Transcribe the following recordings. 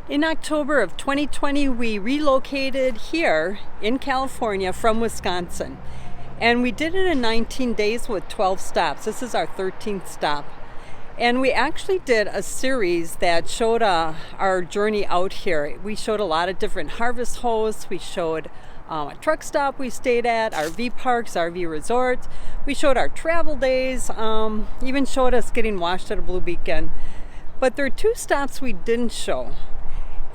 In October of 2020, we relocated here in California from Wisconsin. And we did it in 19 days with 12 stops. This is our 13th stop. And we actually did a series that showed our journey out here. We showed a lot of different harvest hosts. We showed a truck stop we stayed at, RV parks, RV resorts. We showed our travel days, even showed us getting washed at a blue beacon. But there are two stops we didn't show.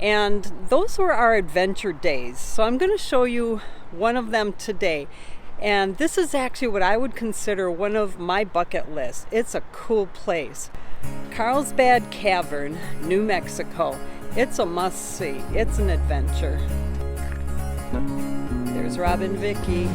And those were our adventure days. So I'm going to show you one of them today. And this is actually what I would consider one of my bucket lists. It's a cool place. Carlsbad Cavern, New Mexico. It's a must-see. It's an adventure. There's Rob and Vicky.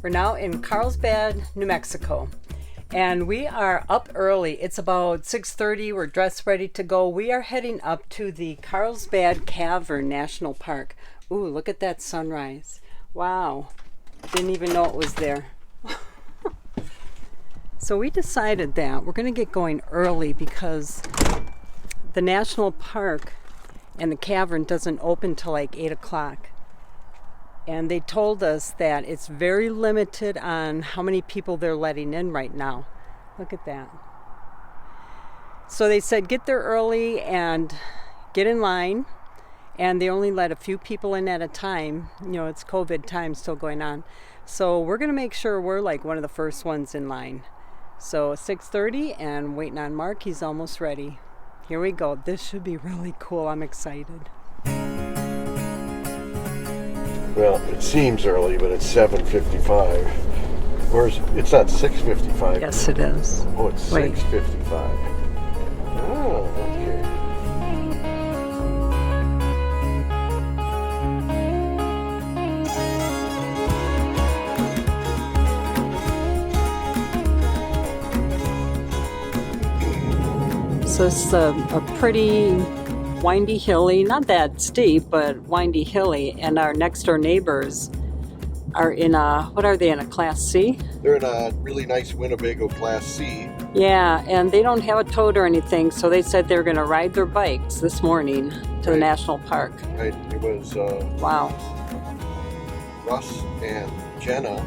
We're now in Carlsbad, New Mexico, and we are up early. It's about 6:30. We're dressed, ready to go. We are heading up to the Carlsbad Cavern National Park. Ooh, look at that sunrise. Wow, didn't even know it was there. So we decided that we're going to get going early because the national park and the cavern doesn't open till like 8 o'clock. And they told us that it's very limited on how many people they're letting in right now. Look at that. So they said get there early and get in line. And they only let a few people in at a time. You know, it's COVID time still going on. So we're going to make sure we're like one of the first ones in line. So 6:30 and waiting on Mark. He's almost ready. Here we go. This should be really cool. I'm excited. Well, it seems early, but it's 7:55. Where's it's not 6:55. Yes, it is. Oh, it's 6:55. Oh, okay. So it's a pretty windy, hilly, not that steep, but windy, hilly. And our next door neighbors are in what are they, in a Class C? They're in a really nice Winnebago Class C. Yeah, and they don't have a tote or anything, so they said they were going to ride their bikes this morning to the national park. Right. It was wow. Russ and Jenna,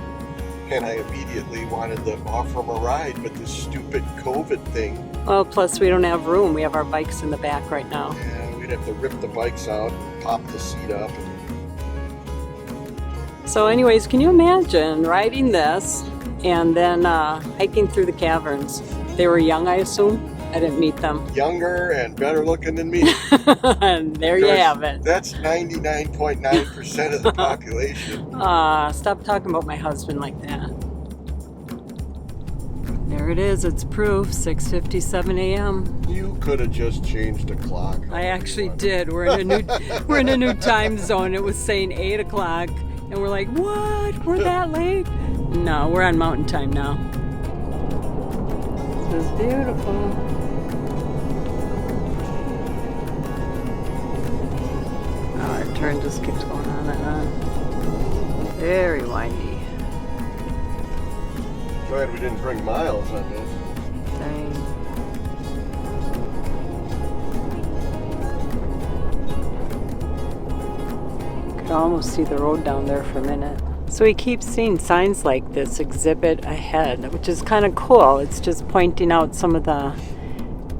and I immediately wanted to offer them a ride, but this stupid COVID thing. Well, plus we don't have room. We have our bikes in the back right now. Yeah, we'd have to rip the bikes out, pop the seat up. So anyways, can you imagine riding this and then hiking through the caverns? They were young, I assume? I didn't meet them. Younger and better looking than me. And there you have it. That's 99.9% of the population. Stop talking about my husband like that. There it is. It's proof. 6:57 a.m. You could have just changed the clock. I actually did. We're in a new time zone. It was saying 8 o'clock, and we're like, what? We're that late? No, we're on mountain time now. This is beautiful. Oh, our turn just keeps going on and on. Very windy. Glad we didn't bring Myles on this. Dang. Could almost see the road down there for a minute. So we keep seeing signs like this, exhibit ahead, which is kind of cool. It's just pointing out some of the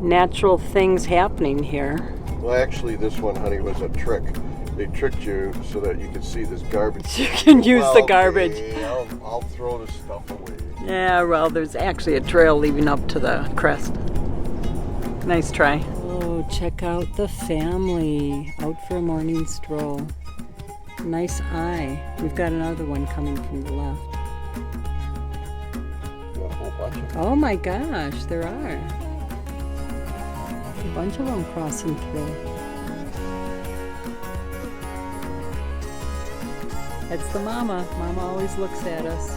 natural things happening here. Well, actually, this one, honey, was a trick. They tricked you so that you could see this garbage. You can use the garbage. I'll throw the stuff away. Yeah, well, there's actually a trail leading up to the crest. Nice try. Oh, check out the family out for a morning stroll. Nice eye. We've got another one coming from the left. You want a whole bunch of them? Oh my gosh, there are. A bunch of them crossing through. That's the mama. Mama always looks at us.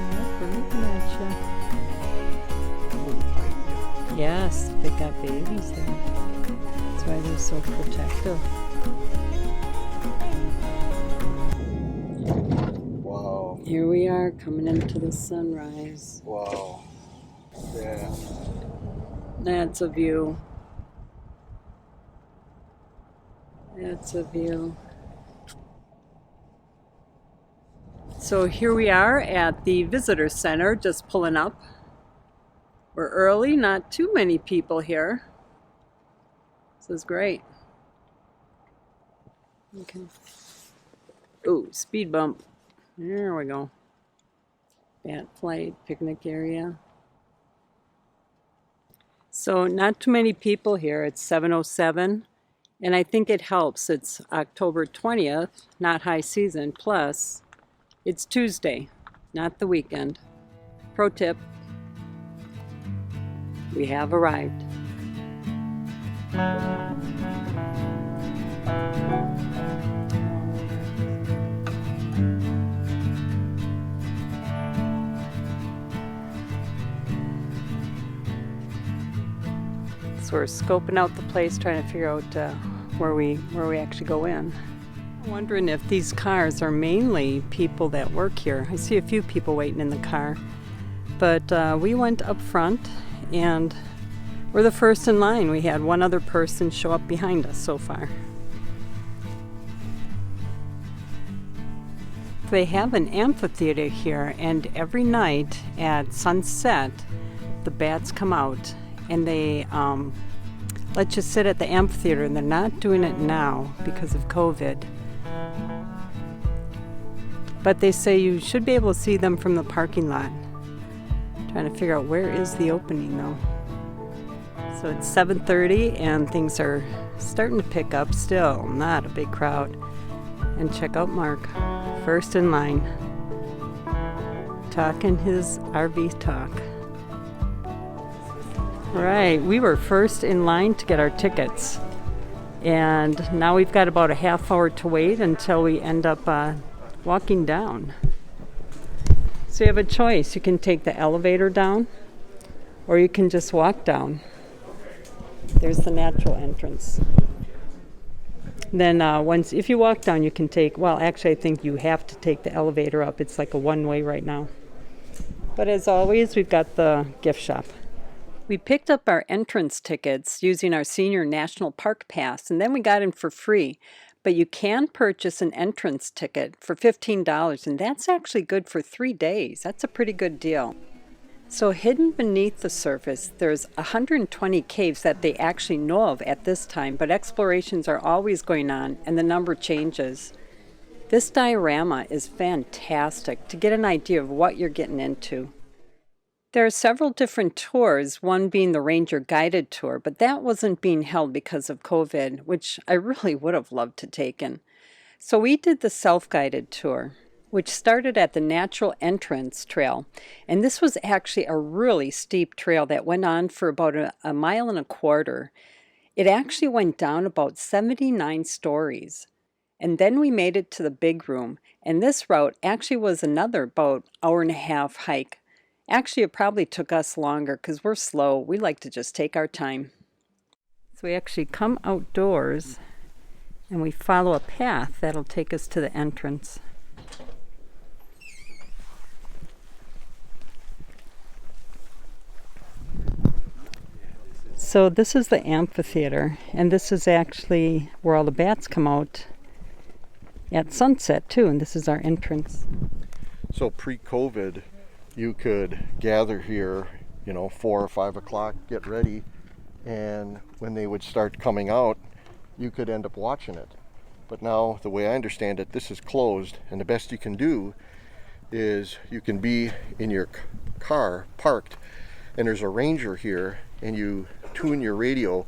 Yep, we're looking at you. Yes, they got babies there. That's why they're so protective. Wow. Here we are coming into the sunrise. Wow. Yeah. That's a view. That's a view. So here we are at the visitor center, just pulling up. We're early, not too many people here. This is great. Okay. Ooh, speed bump. There we go. Bat flight, picnic area. So not too many people here. It's 7:07. And I think it helps. It's October 20th, not high season, plus it's Tuesday, not the weekend. Pro tip, we have arrived. So we're scoping out the place, trying to figure out where we actually go in. I'm wondering if these cars are mainly people that work here. I see a few people waiting in the car, but we went up front and we're the first in line. We had one other person show up behind us so far. They have an amphitheater here, and every night at sunset the bats come out and they let you sit at the amphitheater, and they're not doing it now because of COVID. But they say you should be able to see them from the parking lot. Trying to figure out where is the opening though. So it's 7:30 and things are starting to pick up. Still not a big crowd. And check out Mark, first in line, talking his RV talk. Right, we were first in line to get our tickets, and now we've got about a half hour to wait until we end up walking down. So you have a choice. You can take the elevator down, or you can just walk down. There's the natural entrance. Then if you walk down, you can take, well, actually I think you have to take the elevator up. It's like a one-way right now. But as always, we've got the gift shop. We picked up our entrance tickets using our senior national park pass, and then we got in for free. But you can purchase an entrance ticket for $15, and that's actually good for 3 days. That's a pretty good deal. So hidden beneath the surface, there's 120 caves that they actually know of at this time, but explorations are always going on, and the number changes. This diorama is fantastic to get an idea of what you're getting into. There are several different tours, one being the Ranger Guided Tour, but that wasn't being held because of COVID, which I really would have loved to taken. So we did the Self-Guided Tour, which started at the Natural Entrance Trail. And this was actually a really steep trail that went on for about a mile and a quarter. It actually went down about 79 stories. And then we made it to the big room. And this route actually was another about hour and a half hike. Actually, it probably took us longer because we're slow. We like to just take our time. So we actually come outdoors and we follow a path that'll take us to the entrance. So this is the amphitheater, and this is actually where all the bats come out at sunset too, and this is our entrance. So pre-COVID, you could gather here, 4 or 5 o'clock, get ready, and when they would start coming out, you could end up watching it. But now, the way I understand it, this is closed, and the best you can do is you can be in your car parked, and there's a ranger here, and you tune your radio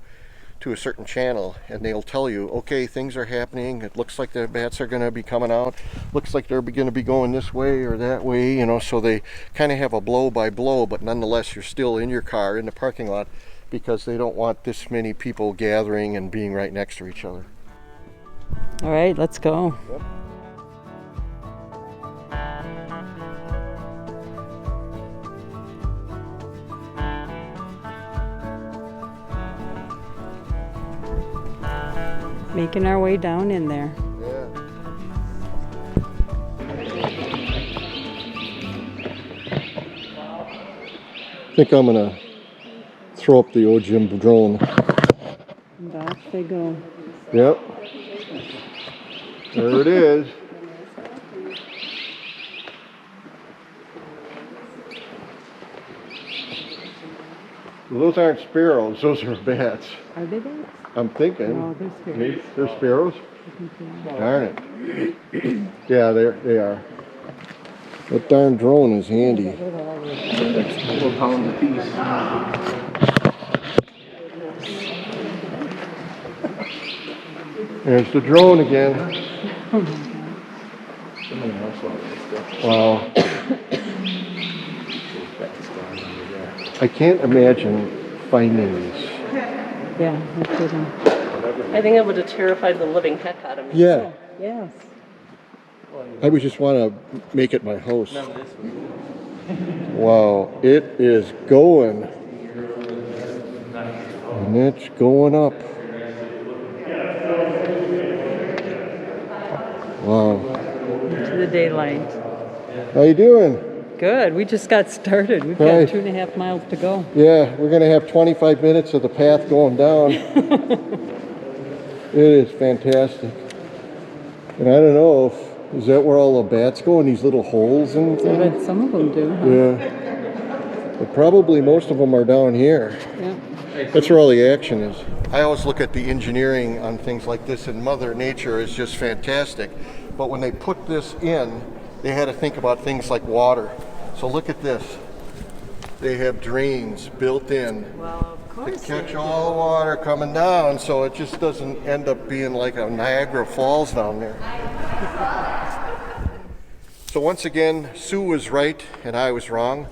to a certain channel, and they'll tell you, okay, things are happening, it looks like the bats are going to be coming out, looks like they're going to be going this way or that way, so they kind of have a blow by blow, but nonetheless you're still in your car in the parking lot because they don't want this many people gathering and being right next to each other. All right, let's go. Yep. Making our way down in there. Yeah. I think I'm gonna throw up the OGM drone. And off they go. Yep. There it is. Well, those aren't sparrows, those are bats. Are they bats? I'm thinking. No, they're sparrows. Maybe they're sparrows? I think they are. Darn it. Yeah, they are. That darn drone is handy. 4 pounds a piece. There's the drone again. Wow. I can't imagine finding these. Yeah, no kidding. I think it would have terrified the living heck out of me. Yeah, Yes. I would just want to make it my house. Wow, it is going. And it's going up. Wow. Into the daylight. How you doing? Good. We just got started. We've Right. got 2.5 miles to go. Yeah, we're going to have 25 minutes of the path going down. It is fantastic. And I don't know if, is that where all the bats go in these little holes and I things? bet some of them do, huh? Yeah. But probably most of them are down here. Yeah. That's where all the action is. I always look at the engineering on things like this, and Mother Nature is just fantastic. But when they put this in, they had to think about things like water. So look at this. They have drains built in Well, of to course. catch all the water coming down, so it just doesn't end up being like a Niagara Falls down there. So once again, Sue was right and I was wrong.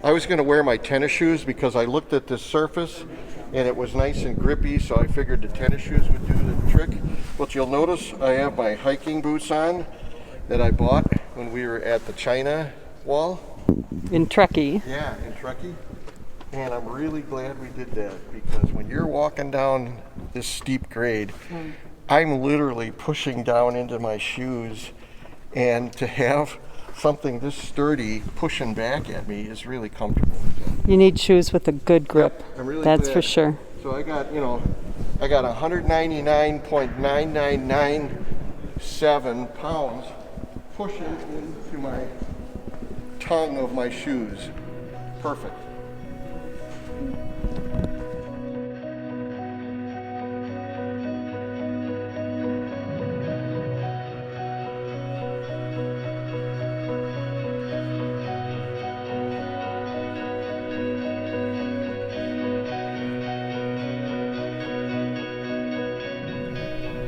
I was going to wear my tennis shoes because I looked at this surface and it was nice and grippy, so I figured the tennis shoes would do the trick. But you'll notice I have my hiking boots on that I bought when we were at the China wall. In Truckee. Yeah, in Truckee. And I'm really glad we did that, because when you're walking down this steep grade, I'm literally pushing down into my shoes, and to have something this sturdy pushing back at me is really comfortable. You need shoes with a good grip. I'm really That's glad. for sure. So I got 199.9997 pounds pushing into my tongue of my shoes. Perfect.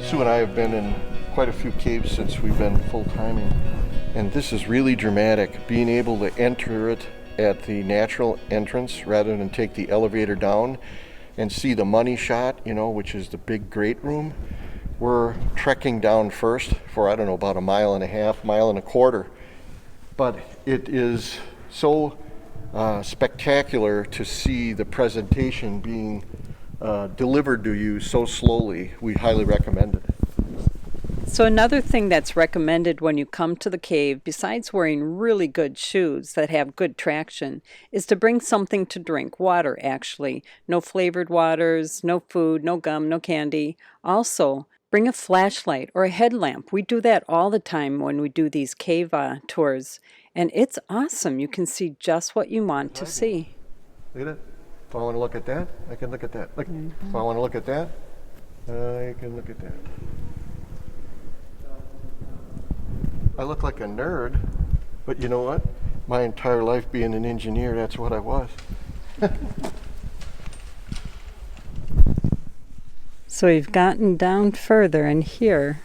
Sue and I have been in quite a few caves since we've been full-timing, and this is really dramatic, being able to enter it at the natural entrance rather than take the elevator down and see the money shot, which is the big great room. We're trekking down first for, I don't know, about 1.5 miles, but it is so spectacular to see the presentation being delivered to you so slowly. We highly recommend it. So another thing that's recommended when you come to the cave, besides wearing really good shoes that have good traction, is to bring something to drink, water actually. No flavored waters, no food, no gum, no candy. Also, bring a flashlight or a headlamp. We do that all the time when we do these cave tours. And it's awesome. You can see just what you want to see. Look at it. If I want to look at that, I can look at that. Look. If I want to look at that, I can look at that. I look like a nerd, but you know what? My entire life being an engineer, that's what I was. So we've gotten down further, and here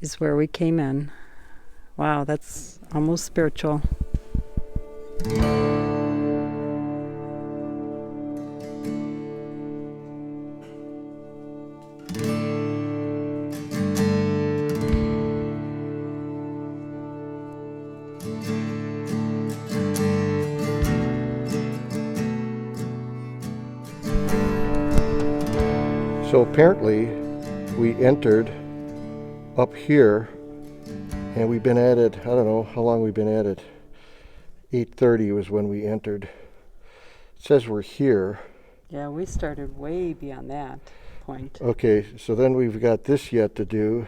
is where we came in. Wow, that's almost spiritual. So apparently we entered up here, and we've been at it, I don't know how long we've been at it. 8:30 was when we entered. It says we're here. Yeah, we started way beyond that point. Okay, so then we've got this yet to do.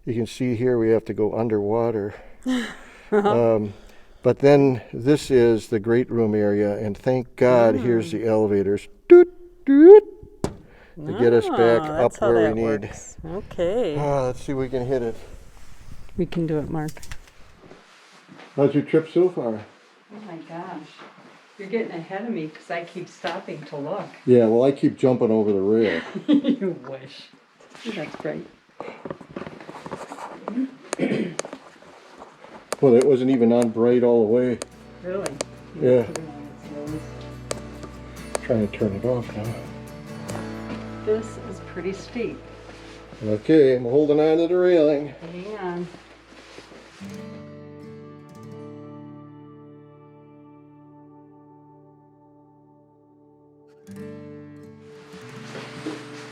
You can see here we have to go underwater. But then this is the great room area, and thank God here's the elevators. Doot, doot, to get us back up where we need. Works. Okay. Let's see if we can hit it. We can do it, Mark. How's your trip so far? Oh my gosh. You're getting ahead of me because I keep stopping to look. Yeah, well, I keep jumping over the rail. You wish. That's great. Well, it wasn't even on bright all the way. Really? Yeah. Put it on its nose. Trying to turn it off now. This is pretty steep. Okay, I'm holding on to the railing. Hang on.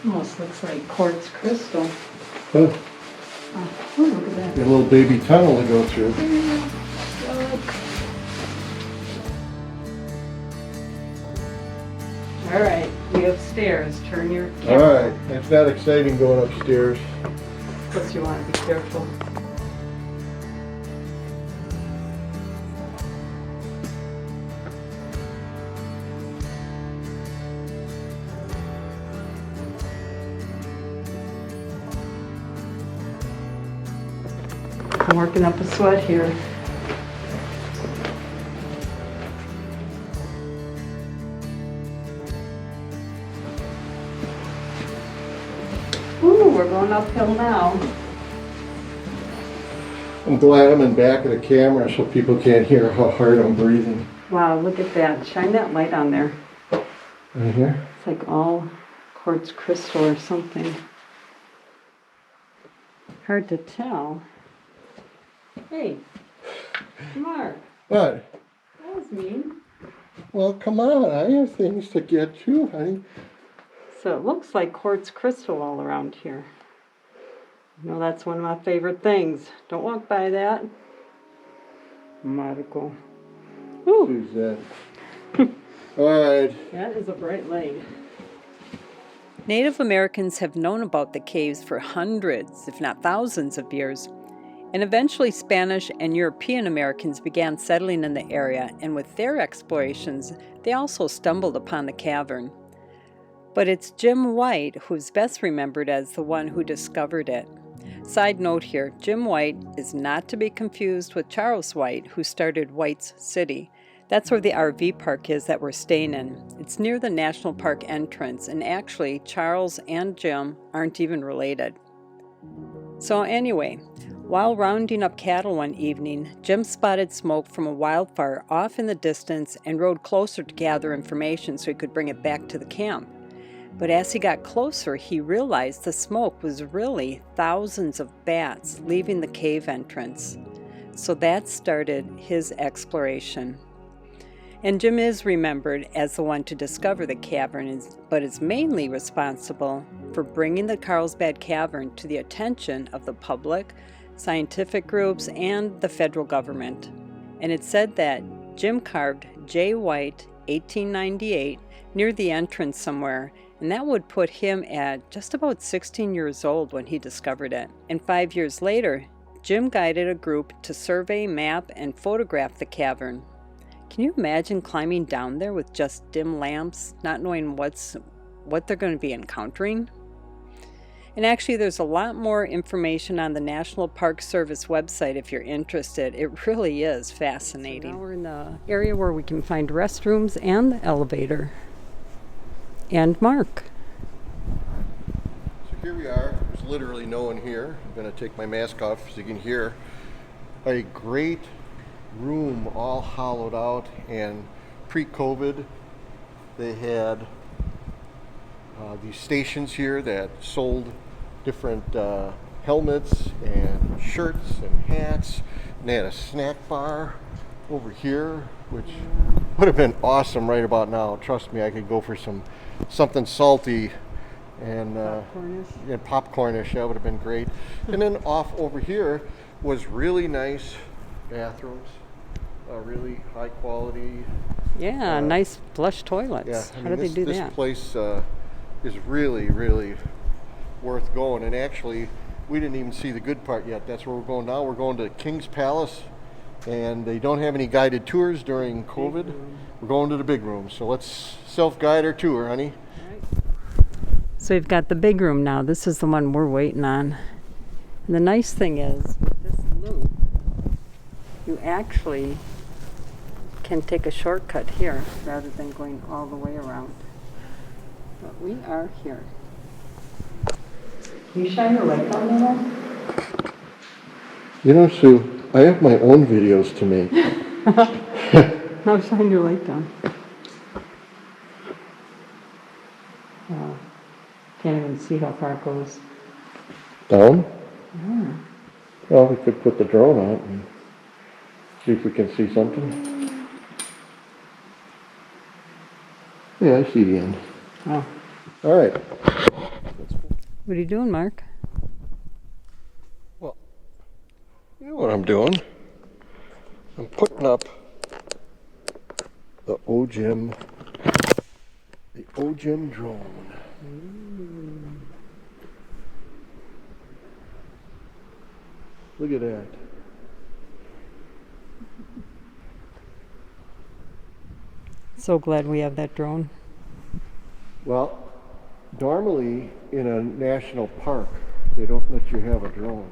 Almost looks like quartz crystal. Huh. Oh, look at that. A little baby tunnel to go through. All right, we have stairs. Turn your All camera. right, it's not exciting going upstairs. Plus, you want to be careful. I'm working up a sweat here. Ooh, we're going uphill now. I'm glad I'm in back of the camera so people can't hear how hard I'm breathing. Wow, look at that. Shine that light on there. Right here? It's like all quartz crystal or something. Hard to tell. Hey, Mark, What? that was mean. Well, come on, I have things to get to, honey. So it looks like quartz crystal all around here. You know, that's one of my favorite things. Don't walk by that. Marco. Ooh, Who's that? All right. that is a bright light. Native Americans have known about the caves for hundreds, if not thousands of years. And eventually Spanish and European Americans began settling in the area, and with their explorations, they also stumbled upon the cavern. But it's Jim White who's best remembered as the one who discovered it. Side note here, Jim White is not to be confused with Charles White, who started White's City. That's where the RV park is that we're staying in. It's near the National Park entrance, and actually, Charles and Jim aren't even related. So anyway, while rounding up cattle one evening, Jim spotted smoke from a wildfire off in the distance and rode closer to gather information so he could bring it back to the camp. But as he got closer, he realized the smoke was really thousands of bats leaving the cave entrance. So that started his exploration. And Jim is remembered as the one to discover the cavern, but is mainly responsible for bringing the Carlsbad Cavern to the attention of the public, scientific groups, and the federal government. And it's said that Jim carved J. White, 1898, near the entrance somewhere, and that would put him at just about 16 years old when he discovered it. And 5 years later, Jim guided a group to survey, map, and photograph the cavern. Can you imagine climbing down there with just dim lamps, not knowing what they're going to be encountering? And actually, there's a lot more information on the National Park Service website if you're interested. It really is fascinating. So now we're in the area where we can find restrooms and the elevator. And Mark. So here we are. There's literally no one here. I'm going to take my mask off so you can hear. A great room all hollowed out, and pre-COVID they had these stations here that sold different helmets and shirts and hats, and they had a snack bar over here, which would have been awesome right about now. Trust me, I could go for something salty and Popcornish. yeah, popcornish. That would have been great. And then off over here was really nice bathrooms, really high quality. Yeah, nice flush toilets. Yeah, How do they do this that? place is really, really worth going. And actually, we didn't even see the good part yet. That's where we're going now. We're going to King's Palace, and they don't have any guided tours during COVID. We're going to the big room. So let's self-guide our tour, honey. So we've got the big room now. This is the one we're waiting on. And the nice thing is, with this loop, you actually can take a shortcut here rather than going all the way around. But we are here. Can you shine your light on me now? You know, Sue, I have my own videos to make. Now shine your light down. Can't even see how far it goes. Down? Yeah. Well, we could put the drone out and see if we can see something. Yeah, I see the end. Oh. All right. What are you doing, Mark? Well, you know what I'm doing? I'm putting up the OGEM drone. Look at that. So glad we have that drone. Well, normally in a national park, they don't let you have a drone.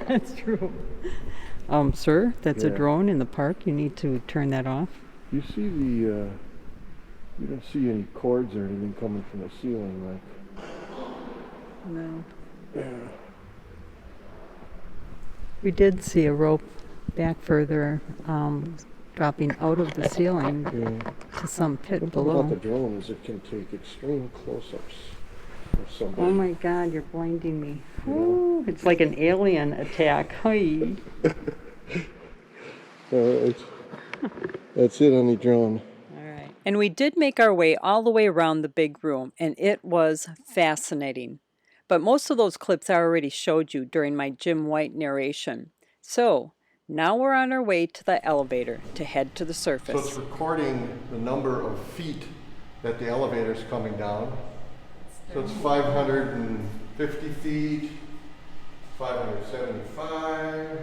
That's true. Sir, that's a Yeah. drone in the park. You need to turn that off. You see you don't see any cords or anything coming from the ceiling, like. No. Yeah. We did see a rope back further, dropping out of the ceiling Yeah. to some pit One thing about the below. drone is it can take extreme close-ups of somebody. Oh my God, you're blinding me. Yeah. Ooh, it's like an alien attack. Hi. That's it on the drone. All right. And we did make our way all the way around the big room, and it was fascinating. But most of those clips I already showed you during my Jim White narration. So now we're on our way to the elevator to head to the So it's surface. recording the number of feet that the elevator's coming down. So it's 550 feet, 575.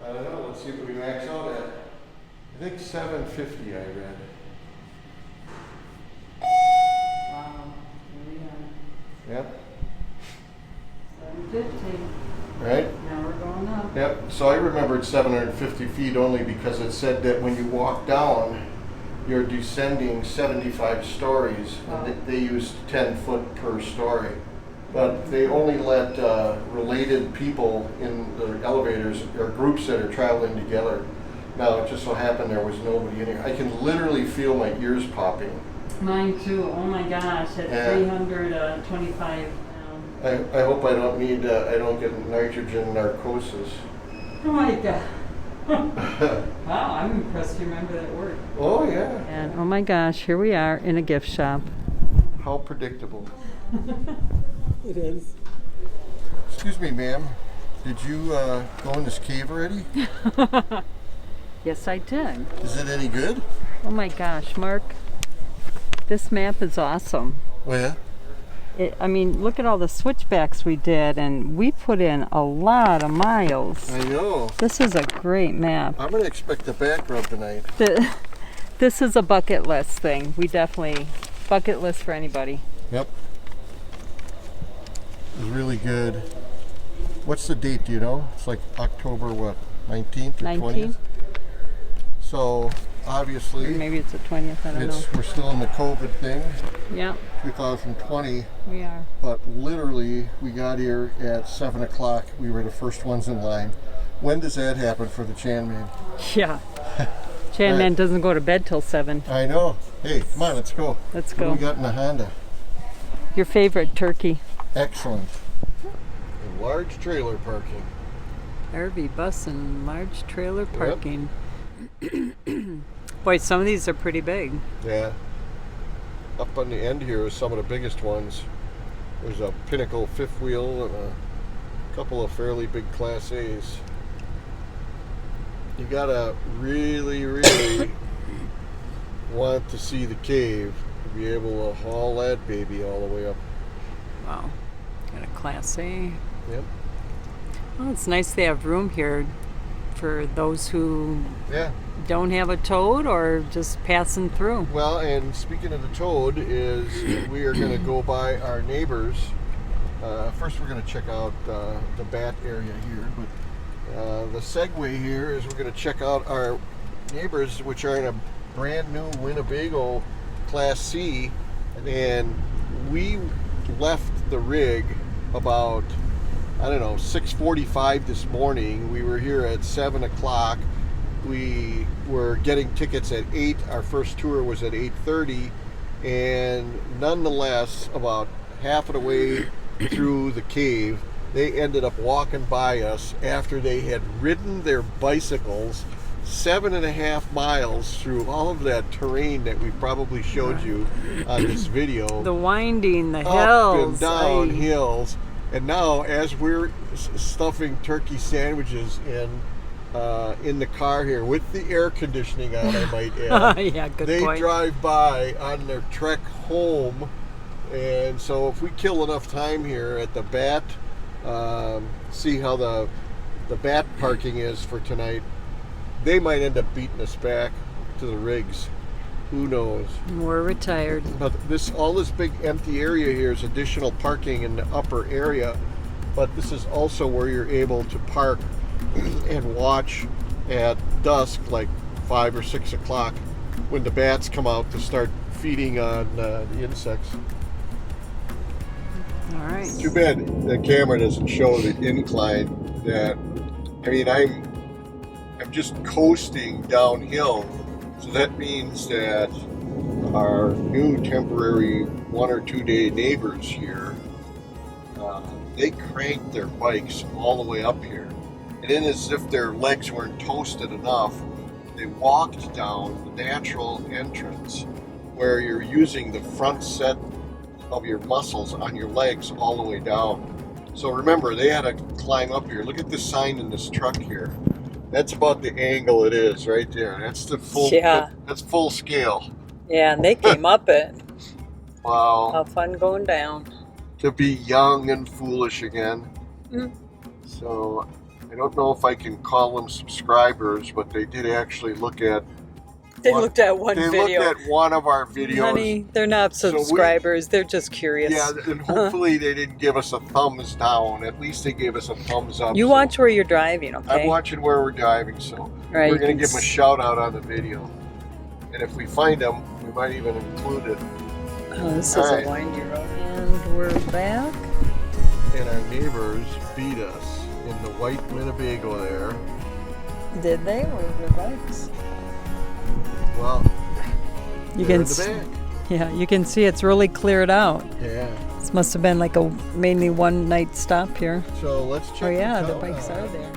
I don't know, let's see what we max out at. I think 750 I read. Wow. Yep, 750. right? Now we're going up. Yep, so I remembered 750 feet only because it said that when you walk down, you're descending 75 stories. And they used 10 foot per story. But they only let related people in the elevators or groups that are traveling together. Now, it just so happened there was nobody in here. I can literally feel my ears popping. Mine too. Oh my gosh, at Yeah. 325 now. I hope I don't get nitrogen narcosis. Oh my God. Wow, I'm impressed you remember that word. Oh, yeah. And oh my gosh, here we are in a gift shop. How predictable. It is. Excuse me, ma'am. Did you go in this cave already? Yes, I did. Is it any good? Oh my gosh, Mark. This map is awesome. Oh, yeah? I mean, look at all the switchbacks we did, and we put in a lot of miles. I know. This is a great map. I'm going to expect a back rub tonight. This is a bucket list thing. We definitely, bucket list for anybody. Yep. It's really good. What's the date, do you know? It's like October, what, 19th or 20th? 19th? So, obviously, Or maybe it's the 20th, I don't know. we're still in the COVID thing, Yeah, 2020, we are. but literally, we got here at 7 o'clock. We were the first ones in line. When does that happen for the Chan Man? Yeah. Chan Man doesn't go to bed till 7. I know. Hey, come on, let's go. Let's What go. do we got in the Honda? Your favorite turkey. Excellent. And large trailer parking. RV bus and large trailer parking. Boy, some of these are pretty big. Yeah. Up up on the end here is some of the biggest ones. There's a Pinnacle fifth wheel and a couple of fairly big Class A's. You gotta really, really want to see the cave to be able to haul that baby all the way up. Wow. Got a Class A. Yep. Well, it's nice they have room here for those who Yeah. don't have a toad or just passing through. Well, and speaking of the toad, is we are going to go by our neighbors. First, we're going to check out the bat area here. But the segue here is we're going to check out our neighbors, which are in a brand new Winnebago Class C. And we left the rig about, I don't know, 6:45 this morning. We were here at 7 o'clock. We were getting tickets at 8. Our first tour was at 8:30. And nonetheless, about half of the way through the cave, they ended up walking by us after they had ridden their bicycles 7.5 miles through all of that terrain that we probably showed you on this video. The winding, the up hills. and down hills. And now, as we're stuffing turkey sandwiches in the car here with the air conditioning on, I might add, Yeah, good they point. drive by on their trek home. And so if we kill enough time here at the bat, see how the bat parking is for tonight, they might end up beating us back to the rigs. Who knows? We're retired. But all this big empty area here is additional parking in the upper area. But this is also where you're able to park and watch at dusk, like 5 or 6 o'clock, when the bats come out to start feeding on the insects. All right. Too bad the camera doesn't show the incline. I'm just coasting downhill. So that means that our new temporary 1 or 2 day neighbors here, they cranked their bikes all the way up here. And then, as if their legs weren't toasted enough, they walked down the natural entrance where you're using the front set of your muscles on your legs all the way down. So remember, they had to climb up here. Look at this sign in this truck here. That's about the angle it is right there. That's the full. Yeah. That's full scale. Yeah, and they came up it. Wow. How fun going down. To be young and foolish again. Mm. So I don't know if I can call them subscribers, but they did actually look at. They looked at one They video. looked at one of our videos. Honey, they're not subscribers. They're just curious. Yeah, and hopefully they didn't give us a thumbs down. At least they gave us a thumbs up. You So watch where you're driving, okay? I'm watching where we're driving, so Right, we're you going can to give them a shout out on the video. And if we find them, we might even include it. Oh, this All is right. a windy road. And we're back. And our neighbors beat us in the white Winnebago there. Did they? Or their bikes? Well, You they're can in the back. Yeah, you can see it's really cleared out. Yeah. This must have been like a mainly one night stop here. So let's check Oh yeah, this the out bikes now. are there.